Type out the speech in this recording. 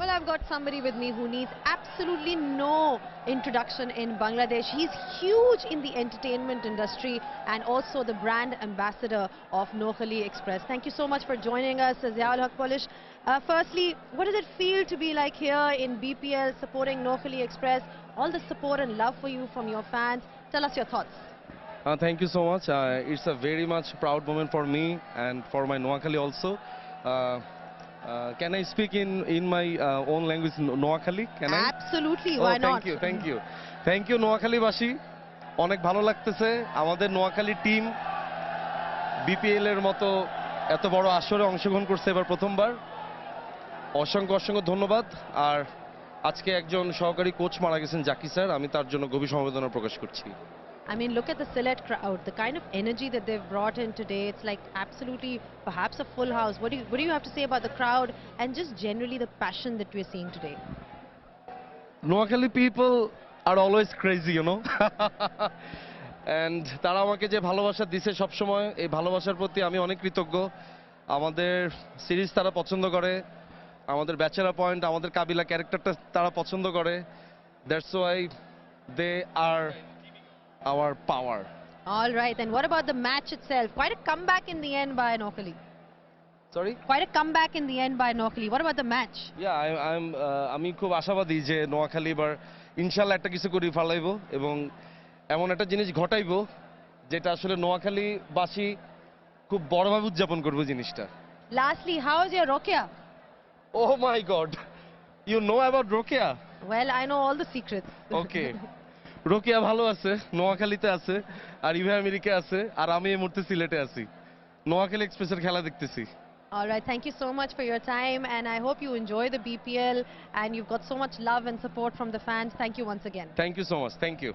Well, I've got somebody with me who needs absolutely no introduction in Bangladesh. He's huge in the entertainment industry and also the brand ambassador of Noakhali Express. Thank you so much for joining us, Ziaul Haq Polish. Firstly, what does it feel to be like here in BPL supporting Noakhali Express? All the support and love for you from your fans. Tell us your thoughts. Thank you so much. It's a very much proud moment for me and for my Noakhali also. Can I speak in my own language, Noakhali? Can I? Absolutely, why not? Thank you, Noakhali বাসী। অনেক ভালো লাগতেছে আমাদের Noakhali team BPL এর মতো এত বড় আসরে অংশগ্রহণ করছে এবার প্রথমবার। অসংখ্য অসংখ্য ধন্যবাদ। আর আজকে একজন সহকারী কোচ মারা গেছেন জাকি স্যার, আমি তার জন্য গভীর সমবেদনা প্রকাশ করছি। I mean, look at the Sylhet crowd, the kind of energy that they've brought in today. It's like absolutely perhaps a full house. What do you have to say about the crowd and just generally the passion that we're seeing today? Noakhali people are always crazy, you know. And তারা আমাকে যে ভালোবাসা দিছে সব সময়, এই ভালোবাসার প্রতি আমি অনেক কৃতজ্ঞ। আমাদের সিরিজ তারা পছন্দ করে, আমাদের ব্যাচেলর পয়েন্ট, আমাদের কাবিলা ক্যারেক্টারটা তারা পছন্দ করে। That's why they are our power. All right, then what about the match itself? Quite a comeback in the end by Noakhali. Sorry? Quite a comeback in the end by Noakhali. What about the match? Yeah, আমি খুব আশাবাদী যে নোয়াখালী এবার ইনশাআল্লাহ একটা কিছু করে ফেলাইবো এবং এমন একটা জিনিস ঘটাইবো যেটা আসলে নোয়াখালীবাসী খুব বড়ভাবে উদযাপন করবে জিনিসটা। Lastly, how is your Rokia? Oh my God, you know about Rokia? Well, I know all the secrets. Okay. Rokeya ভালো আছে, নোয়াখালীতে আছে, আর ইভা আমেরিকা আছে, আর আমি এই মুহূর্তে সিলেটে আছি। নোয়াখালী এক্সপ্রেসের খেলা দেখতেছি। All right, thank you so much for your time and I hope you enjoy the BPL and you've got so much love and support from the fans. Thank you once again. Thank you so much. Thank you.